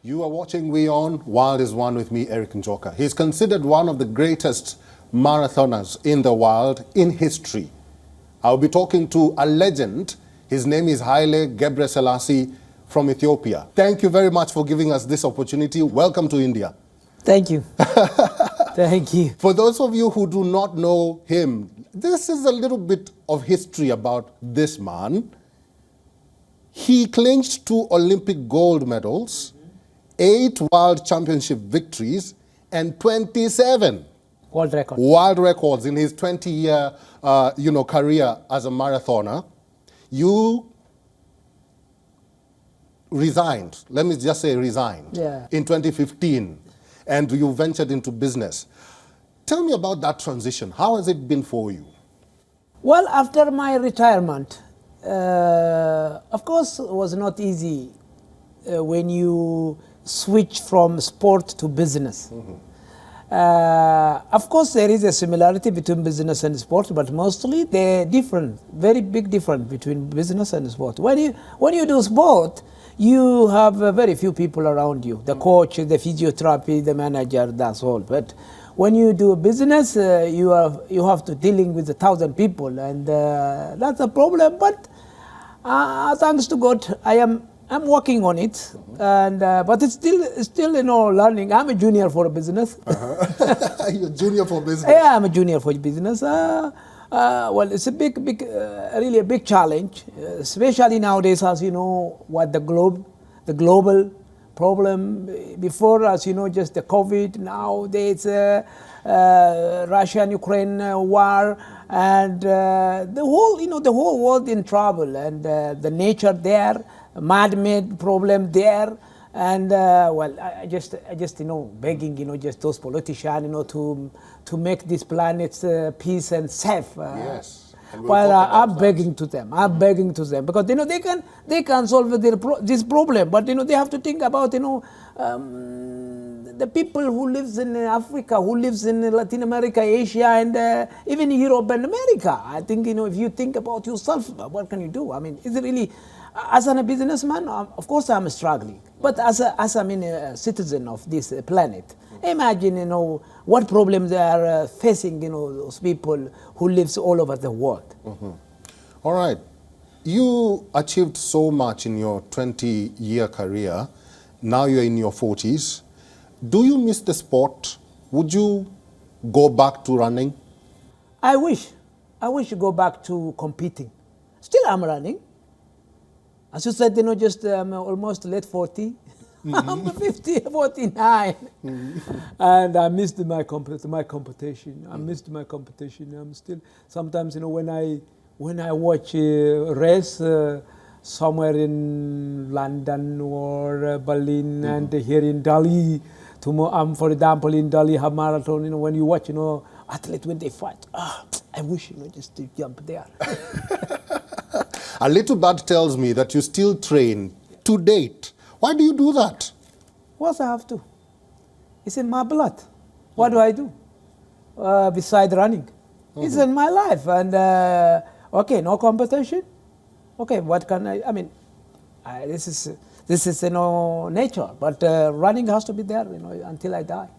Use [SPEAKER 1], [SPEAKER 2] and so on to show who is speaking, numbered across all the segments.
[SPEAKER 1] You are watching WION World is One with me, Eric Njoka. He's considered one of the greatest marathoners in the world in history. I'll be talking to a legend. His name is Haile Gebrselassie from Ethiopia. Thank you very much for giving us this opportunity. Welcome to India.
[SPEAKER 2] Thank you. Thank you.
[SPEAKER 1] For those of you who do not know him, this is a little bit of history about this man. He clinched 2 Olympic gold medals, 8 World Championship victories, and 27 world records in his 20-year career as a marathoner. You resigned, let me just say resigned, in 2015, and you ventured into business. Tell me about that transition. How has it been for you?
[SPEAKER 2] Well, after my retirement, of course, it was not easy when you switch from sport to business. Of course, there is a similarity between business and sport, but mostly they're different, very big difference between business and sport. When you do sport, you have very few people around you, the coach, the physiotherapy, the manager, that's all. But when you do business, you have to dealing with 1,000 people, and that's a problem. But thanks to God, I'm working on it, and but it's still learning. I'm a junior for business.
[SPEAKER 1] You're junior for business.
[SPEAKER 2] Yeah, I'm a junior for business. Well, it's a really a big challenge, especially nowadays, as you know, what the global problem. Before, as you know, just the COVID. Now there's Russia and Ukraine war, and the whole world in trouble, and the nature there, man-made problem there, and well, I just begging just those politicians to make this planet peace and safe.
[SPEAKER 1] Yes.
[SPEAKER 2] Well, I'm begging to them. I'm begging to them because they can solve this problem, but they have to think about the people who lives in Africa, who lives in Latin America, Asia, and even Europe and America. I think if you think about yourself, what can you do? I mean, is it really? As a businessman, of course I'm struggling, but as a citizen of this planet, imagine what problems they are facing those people who lives all over the world.
[SPEAKER 1] All right, you achieved so much in your 20-year career. Now you're in your 40s. Do you miss the sport? Would you go back to running?
[SPEAKER 2] I wish to go back to competing. Still I'm running. As you said, just almost late 40. I'm 50, 49. And I missed my competition. I missed my competition. I'm still, sometimes, when I watch a race somewhere in London or Berlin and here in Delhi, for example, in Delhi, half marathon, when you watch, athletes when they fight, I wish, just to jump there.
[SPEAKER 1] A little bit tells me that you still train to date. Why do you do that?
[SPEAKER 2] What I have to. It's in my blood. What do I do beside running? It's in my life. And okay, no competition. Okay, what can I mean, this is nature. But running has to be there until I die.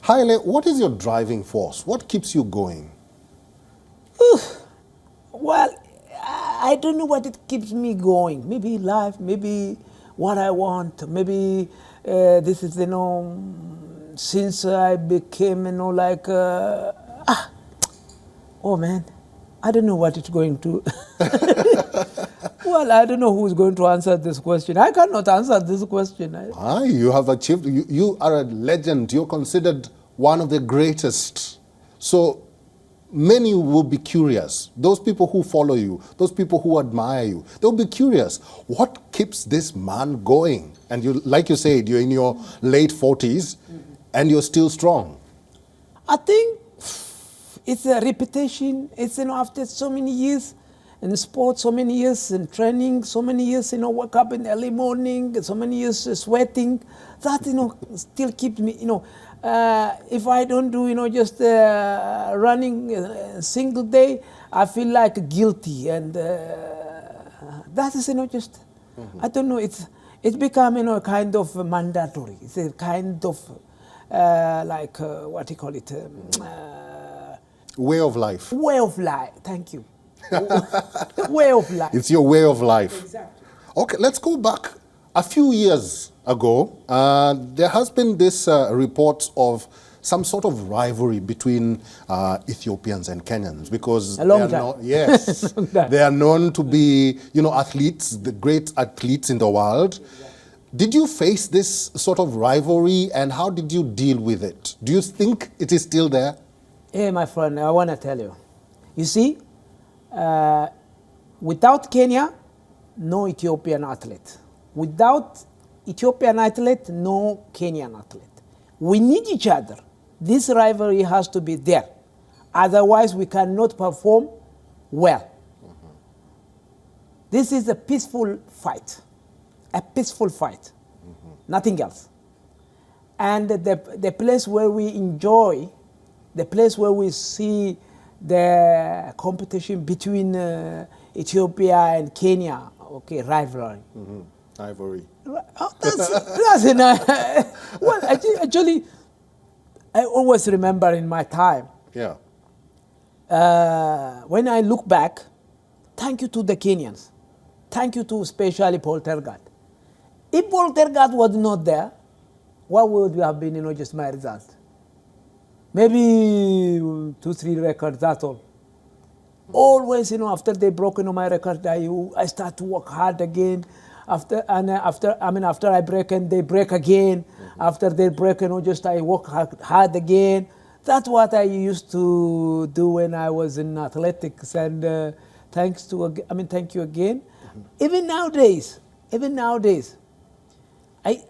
[SPEAKER 1] Haile, what is your driving force? What keeps you going?
[SPEAKER 2] Well, I don't know what it keeps me going. Maybe life, maybe what I want, maybe this is, since I became, oh man, I don't know what it's going to. Well, I don't know who's going to answer this question. I cannot answer this question.
[SPEAKER 1] You have achieved, you are a legend. You're considered one of the greatest. So many will be curious. Those people who follow you, those people who admire you, they'll be curious. What keeps this man going? And you, like you said, you're in your late 40s and you're still strong.
[SPEAKER 2] I think it's a repetition. It's after so many years in sport, so many years in training, so many years wake up in the early morning, so many years sweating. That still keeps me. If I don't do just running a single day, I feel like guilty, and that is just I don't know. It's become, kind of mandatory. It's a kind of what do you call it?
[SPEAKER 1] Way of life.
[SPEAKER 2] Way of life. Thank you. Way of life.
[SPEAKER 1] It's your way of life.
[SPEAKER 2] Exactly.
[SPEAKER 1] Okay, let's go back a few years ago. There has been this report of some sort of rivalry between Ethiopians and Kenyans because
[SPEAKER 2] A long time.
[SPEAKER 1] Yes,
[SPEAKER 2] Long time.
[SPEAKER 1] they are known to be, athletes, the great athletes in the world. Did you face this sort of rivalry, and how did you deal with it? Do you think it is still there?
[SPEAKER 2] Hey, my friend, I want to tell you. You see, without Kenya, no Ethiopian athlete. Without Ethiopian athlete, no Kenyan athlete. We need each other. This rivalry has to be there. Otherwise, we cannot perform well. This is a peaceful fight. A peaceful fight. Nothing else. And the place where we enjoy, the place where we see the competition between Ethiopia and Kenya, okay, rivalry.
[SPEAKER 1] Rivalry.
[SPEAKER 2] Oh, that's enough. Well, actually, I always remember in my time,
[SPEAKER 1] Yeah.
[SPEAKER 2] when I look back, thank you to the Kenyans. Thank you to especially Paul Tergat. If Paul Tergat was not there, what would have been, just my result? Maybe 2-3 records, that's all. Always, after they broke my record, I start to work hard again. After I break and they break again. After they break, just I work hard again. That's what I used to do when I was in athletics. And thank you again. Even nowadays, I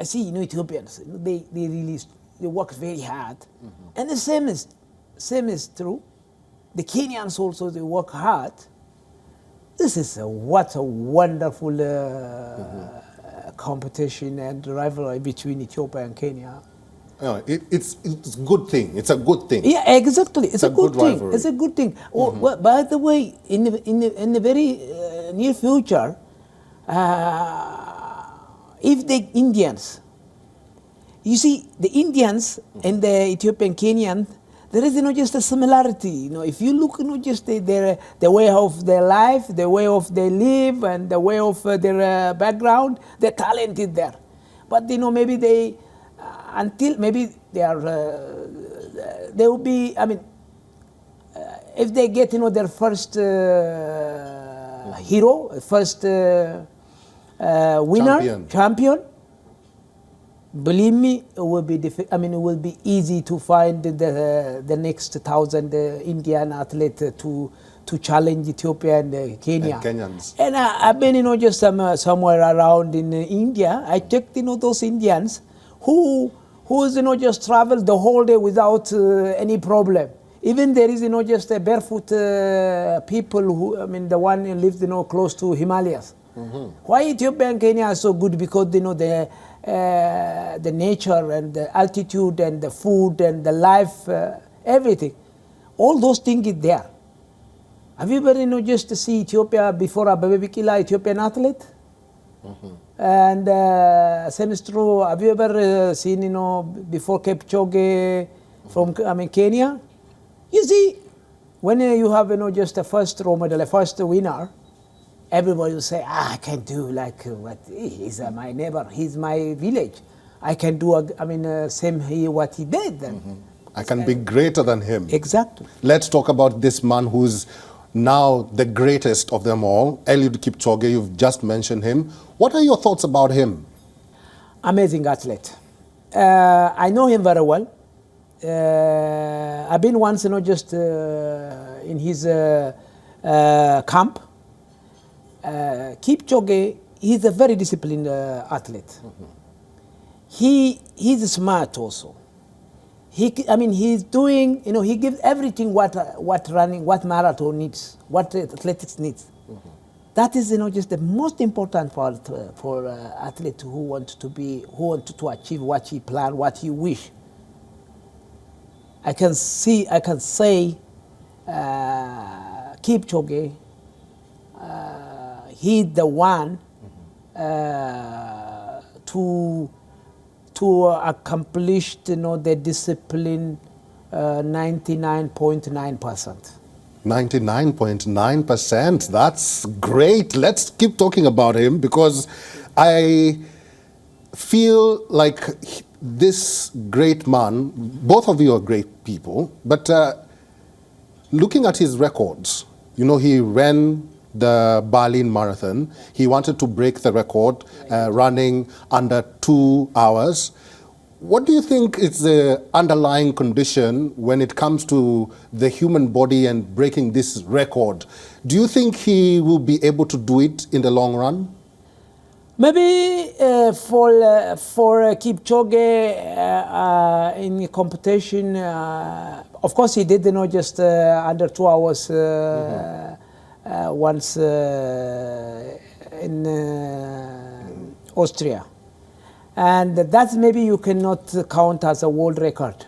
[SPEAKER 2] see Ethiopians. They really work very hard, and the same is true. The Kenyans also, they work hard. This is what a wonderful competition and rivalry between Ethiopia and Kenya.
[SPEAKER 1] It's a good thing. It's a good thing.
[SPEAKER 2] Yeah, exactly. It's a good thing.
[SPEAKER 1] rivalry.
[SPEAKER 2] It's a good thing. Oh, well, by the way, in the very near future, if the Indians, you see, the Indians and the Ethiopian Kenyan, there is just a similarity. If you look, just the way of their life, the way of they live, and the way of their background, the talent is there. But maybe they, until maybe they are, they will be. If they get their first hero, first winner, champion. Believe me, it will be it will be easy to find the next 1,000 Indian athlete to challenge Ethiopia and Kenya.
[SPEAKER 1] And Kenyans.
[SPEAKER 2] And I've been, just somewhere around in India. I checked, those Indians who's, just traveled the whole day without any problem. Even there is, just a barefoot people who, the one who lives, close to Himalayas. Why Ethiopia and Kenya are so good? Because the nature and the altitude and the food and the life, everything. All those things is there. Have you ever, just to see Ethiopia before Abebe Bikila, Ethiopian athlete? And same is true. Have you ever seen, before Kipchoge from, Kenya? You see, when you have, just a first role model, a first winner, everybody will say, I can do like what he's my neighbor, he's my village. I can do, same what he did.
[SPEAKER 1] I can be greater than him.
[SPEAKER 2] Exactly.
[SPEAKER 1] Let's talk about this man who's now the greatest of them all, Eliud Kipchoge. You've just mentioned him. What are your thoughts about him?
[SPEAKER 2] Amazing athlete. I know him very well. I've been once, just in his camp. Kipchoge, he's a very disciplined athlete. He's smart also. He's doing, he gives everything what running, what marathon needs, what athletics needs. That is, just the most important part for athlete who want to achieve what he plan, what he wish. I can say, Kipchoge, he's the one to accomplish, the discipline 99.9%.
[SPEAKER 1] 99.9%. That's great. Let's keep talking about him, because I feel like this great man, both of you are great people, but looking at his records, he ran the Berlin Marathon. He wanted to break the record, running under 2 hours. What do you think is the underlying condition when it comes to the human body and breaking this record? Do you think he will be able to do it in the long run?
[SPEAKER 2] Maybe for Kipchoge in competition, of course he did, just under 2 hours once in Austria. And that maybe you cannot count as a world record.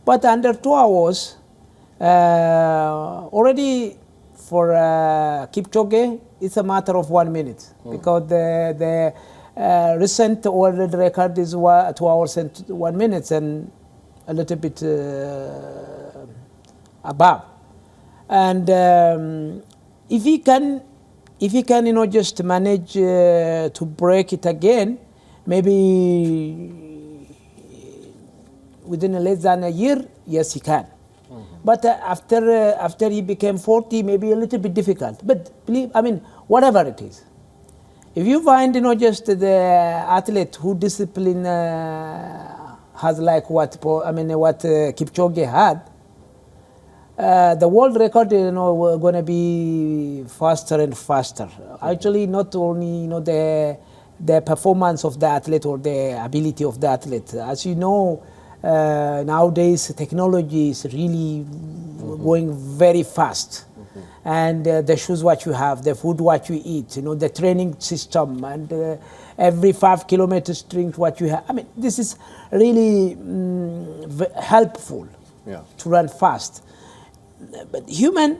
[SPEAKER 2] But under 2 hours, already for Kipchoge, it's a matter of 1 minute, because the recent world record is 2 hours and 1 minute and a little bit above. And if he can, just manage to break it again, maybe within less than a year, yes, he can. But after he became 40, maybe a little bit difficult. But whatever it is, if you find, just the athlete who discipline has like what Kipchoge had, the world record, going to be faster and faster. Actually, not only, the performance of the athlete or the ability of the athlete. As you know, nowadays technology is really going very fast. And the shoes what you have, the food what you eat, the training system, and every 5 kilometers strength what you have. This is really helpful to run fast. But human,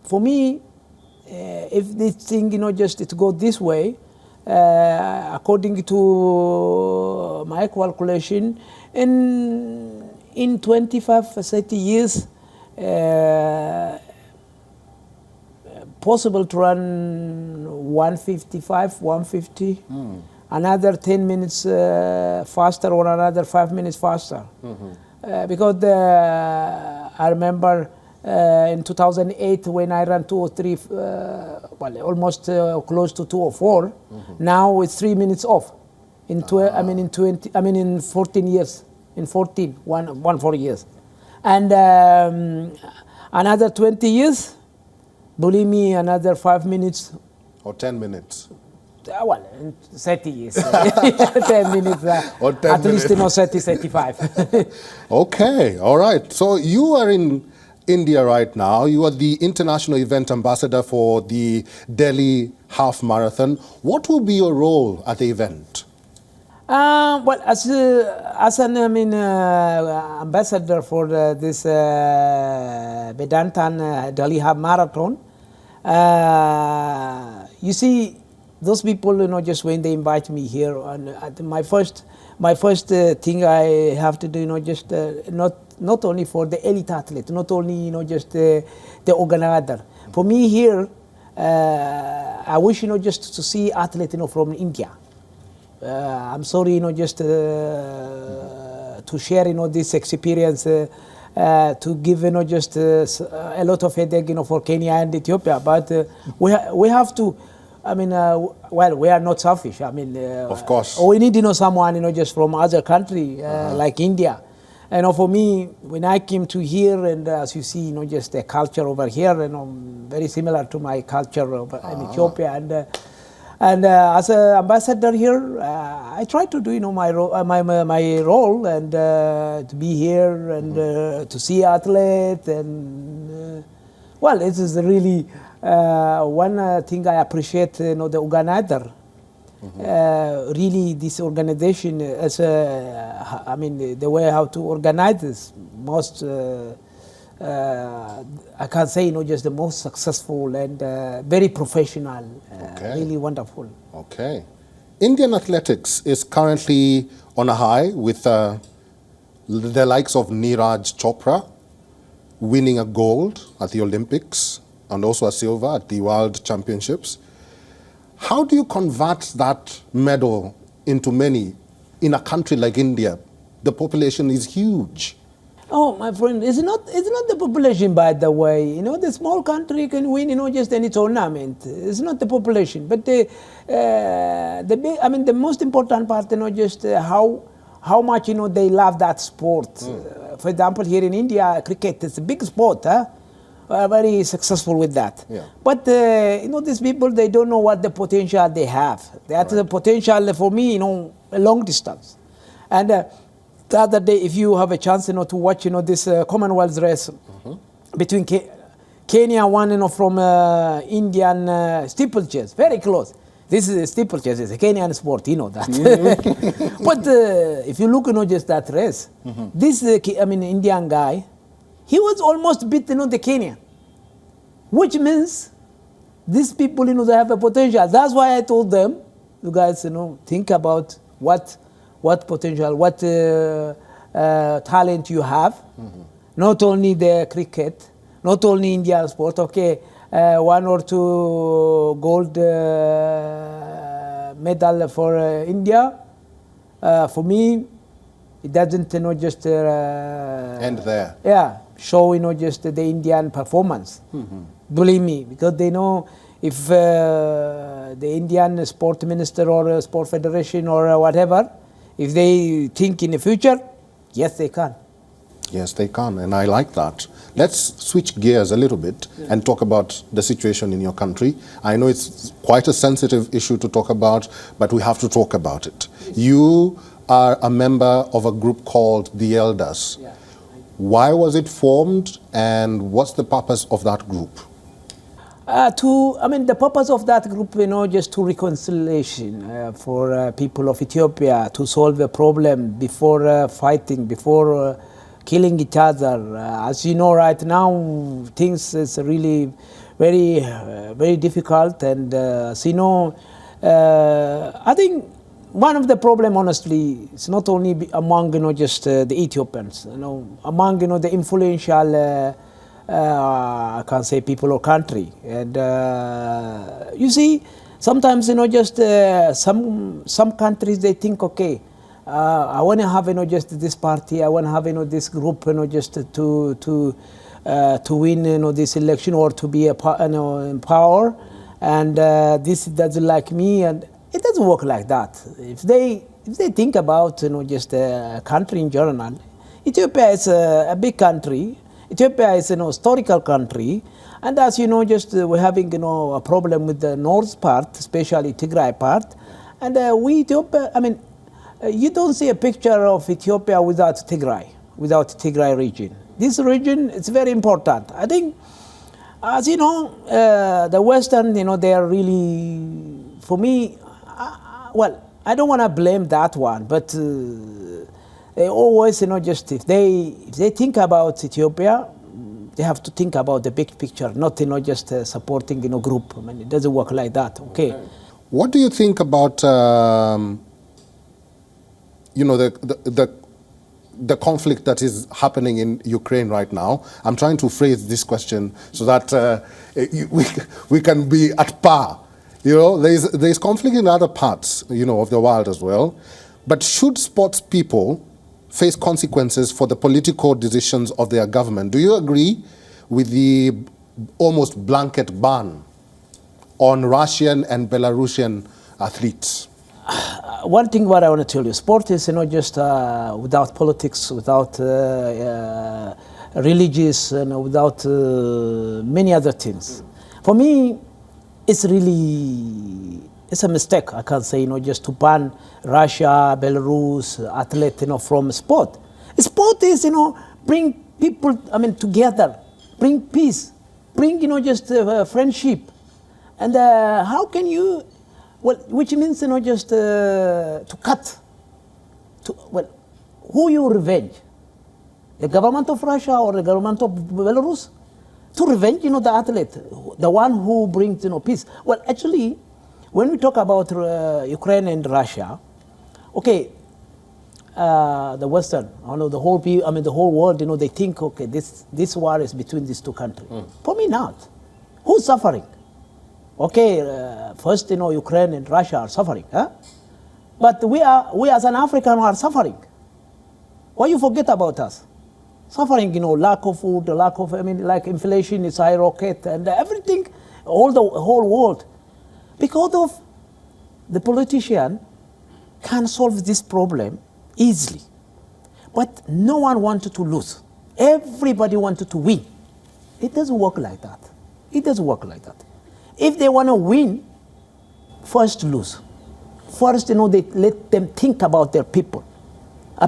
[SPEAKER 2] for me, if this thing, just it goes this way, according to my calculation, in 25, 30 years, possible to run 155, 150, another 10 minutes faster or another 5 minutes faster. Because I remember in 2008 when I ran 203, almost close to 204. Now it's 3 minutes off. In 14 years. In 4 years. And another 20 years, believe me, another 5 minutes.
[SPEAKER 1] Or 10 minutes.
[SPEAKER 2] 30 years. 10 minutes.
[SPEAKER 1] Or 10
[SPEAKER 2] at
[SPEAKER 1] minutes.
[SPEAKER 2] least, 30, 35.
[SPEAKER 1] Okay, all right. So you are in India right now. You are the international event ambassador for the Delhi Half Marathon. What will be your role at the event?
[SPEAKER 2] As an ambassador for this Vedantan Delhi Half Marathon, you see, those people, just when they invite me here, and my first thing I have to do, just not only for the elite athlete, not only, just the organizer. For me here, I wish, just to see athletes, from India. I'm sorry, just to share, this experience, to give, just a lot of headache, for Kenya and Ethiopia. But we have to. We are not selfish.
[SPEAKER 1] Of course.
[SPEAKER 2] We need, someone, just from other country, like India. And for me, when I came to here, and as you see, just the culture over here, very similar to my culture over in Ethiopia. And as an ambassador here, I try to do, my role, and to be here and to see athletes, and it is really one thing I appreciate. The organizer. Really, this organization, as the way how to organize this most. I can say, just the most successful and very professional,
[SPEAKER 1] Okay.
[SPEAKER 2] really wonderful.
[SPEAKER 1] Okay. Indian athletics is currently on a high with the likes of Neeraj Chopra winning a gold at the Olympics and also a silver at the World Championships. How do you convert that medal into many in a country like India? The population is huge.
[SPEAKER 2] Oh, my friend, it's not the population, by the way. You know, the small country can win, you know, just any tournament. It's not the population, but the most important part, you know, just how much, you know, they love that sport. For example, here in India, cricket is a big sport, huh? Very successful with that.
[SPEAKER 1] Yeah.
[SPEAKER 2] But, you know, these people, they don't know what the potential they have. That's the potential for me, you know, a long distance. And the other day, if you have a chance, you know, to watch, you know, this Commonwealth race between Kenya, one, you know, from Indian steeplechase, very close. This is a steeplechase, it's a Kenyan sport, you know that. But if you look, you know, just that race, this, Indian guy, he was almost beat, you know, the Kenyan, which means these people, you know, they have a potential. That's why I told them, you guys, you know, think about what potential, what talent you have. Not only the cricket, not only Indian sport. Okay, 1 or 2 gold medal for India. For me, it doesn't, you know, just
[SPEAKER 1] End there.
[SPEAKER 2] Yeah, show, you know, just the Indian performance. Believe me, because they know if the Indian sport minister or sport federation or whatever, if they think in the future, yes, they can.
[SPEAKER 1] Yes, they can, and I like that. Let's switch gears a little bit and talk about the situation in your country. I know it's quite a sensitive issue to talk about, but we have to talk about it. You are a member of a group called the Elders.
[SPEAKER 2] Yeah.
[SPEAKER 1] Why was it formed, and what's the purpose of that group?
[SPEAKER 2] The purpose of that group, you know, just to reconciliation for people of Ethiopia, to solve a problem before fighting, before killing each other. As you know, right now, things is really very, very difficult. And as you know, I think one of the problem, honestly, is not only among, you know, just the Ethiopians, you know, among, you know, the influential I can't say people or country. And you see, sometimes, you know, just some countries, they think, okay, I want to have, you know, just this party, I want to have, you know, this group, you know, just to win, you know, this election or to be in power, and this doesn't like me, and it doesn't work like that. If they think about, you know, just a country in general, Ethiopia is a big country. Ethiopia is an historical country, and as you know, just we're having, you know, a problem with the north part, especially Tigray part, and Ethiopia. You don't see a picture of Ethiopia without Tigray region. This region is very important. I think, as you know, the Western, you know, they are really, for me, well, I don't want to blame that one, but. They always, you know, just if they think about Ethiopia, they have to think about the big picture, not, you know, just supporting, you know, group. I mean, it doesn't work like that. Okay.
[SPEAKER 1] What do you think about you know, the conflict that is happening in Ukraine right now? I'm trying to phrase this question so that we can be at par. You know, there's conflict in other parts, you know, of the world as well. But should sports people face consequences for the political decisions of their government? Do you agree with the almost blanket ban on Russian and Belarusian athletes?
[SPEAKER 2] One thing what I want to tell you, sport is, you know, just without politics, without religious, and without many other things. For me, it's a mistake, I can't say, you know, just to ban Russia, Belarus, athletes, you know, from sport. Sport is, you know, bring people, together, bring peace, bring, you know, just friendship. And how can you, well, which means, you know, just to cut, who you revenge? The government of Russia or the government of Belarus? To revenge, you know, the athlete, the one who brings, you know, peace. Well, actually, when we talk about Ukraine and Russia, okay, the Western, the whole people, the whole world, they think, okay, this war is between these two countries. For me, not. Who's suffering? Okay, first, Ukraine and Russia are suffering, huh? But we as an African are suffering. Why you forget about us? Suffering, lack of food, lack of, like inflation is high rocket and everything, the whole world. Because of the politician can solve this problem easily. But no one wanted to lose. Everybody wanted to win. It doesn't work like that. It doesn't work like that. If they want to win, first lose. First, they let them think about their people.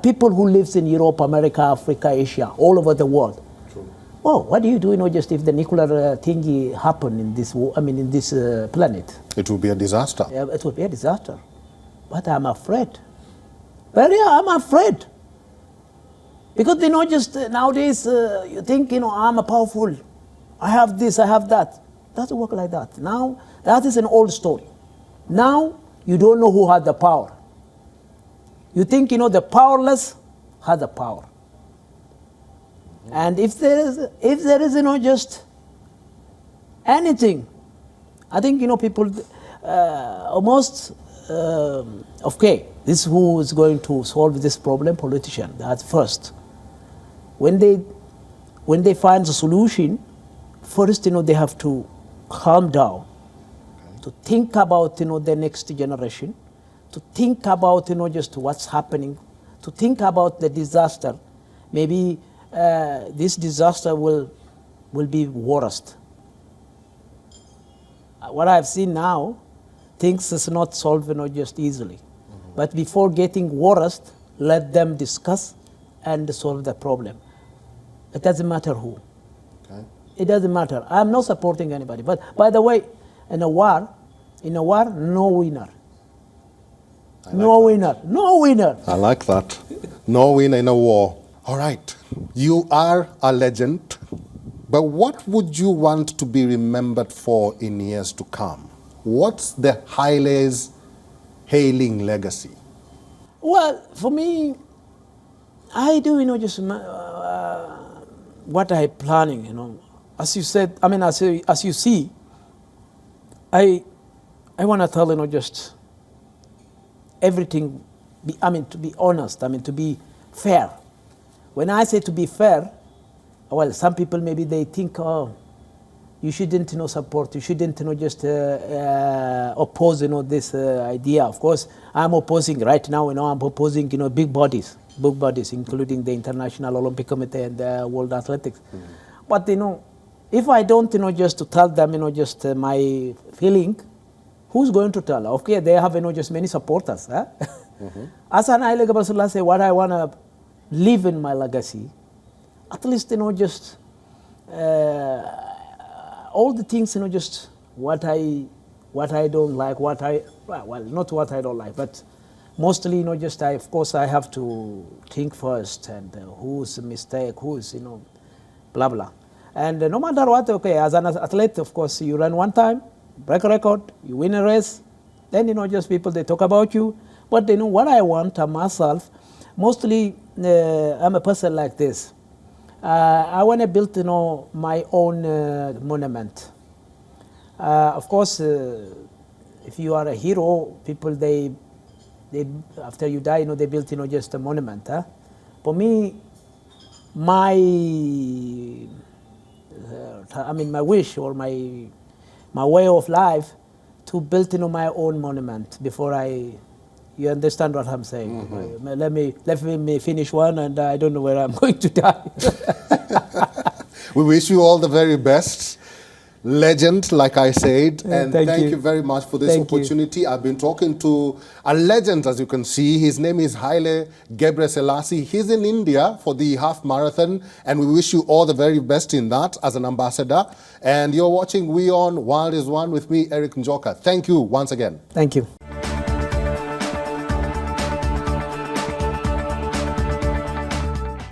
[SPEAKER 2] People who lives in Europe, America, Africa, Asia, all over the world.
[SPEAKER 1] True.
[SPEAKER 2] Oh, what do you do, just if the nuclear thingy happen in this, in this planet?
[SPEAKER 1] It will be a disaster.
[SPEAKER 2] Yeah, it will be a disaster. But I'm afraid. But yeah, I'm afraid. Because, just nowadays, you think, I'm a powerful. I have this, I have that. Doesn't work like that. Now, that is an old story. Now, you don't know who had the power. You think, the powerless had the power. And if there is, just anything, I think, people almost, okay, this is who is going to solve this problem, politician, that's first. When they find a solution, first, they have to calm down, to think about, the next generation, to think about, just what's happening, to think about the disaster. Maybe this disaster will be worst. What I've seen now, things is not solved, just easily. But before getting worst, let them discuss and solve the problem. It doesn't matter who.
[SPEAKER 1] Okay.
[SPEAKER 2] It doesn't matter. I'm not supporting anybody. But by the way, in a war, no winner. No winner. No winner.
[SPEAKER 1] I like that. No winner in a war. All right. You are a legend. But what would you want to be remembered for in years to come? What's the Haile's hailing legacy?
[SPEAKER 2] Well, for me, I do, just what I'm planning, As you said, as you see, I want to tell, just everything, to be honest, to be fair. When I say to be fair, well, some people maybe they think, oh, you shouldn't, support, you shouldn't, just oppose, this idea. Of course, I'm opposing right now, I'm opposing, big bodies, including the International Olympic Committee and the World Athletics. But, if I don't, just to tell them, just my feeling, who's going to tell? Okay, they have, just many supporters. Huh? As an Haile Gebrselassie, what I want to leave in my legacy, at least, just all the things, just what I don't like, well, not what I don't like, but mostly, just of course, I have to think first, and who's a mistake, who's, blah, blah. And no matter what, okay, as an athlete, of course, you run one time, break a record, you win a race, then, just people, they talk about you. But, what I want myself, mostly, I'm a person like this. I want to build, my own monument. Of course, if you are a hero, people, they after you die, they build, just a monument. Huh? For me, my wish or my way of life to build, my own monument before you understand what I'm saying. Let me finish one, and I don't know where I'm going to die.
[SPEAKER 1] We wish you all the very best. Legend, like I said, and thank you very much for this opportunity. I've been talking to a legend, as you can see. His name is Haile Gebrselassie. He's in India for the half marathon, and we wish you all the very best in that as an ambassador. And you're watching WION World is One with me, Eric Njoka. Thank you once again.
[SPEAKER 2] Thank you.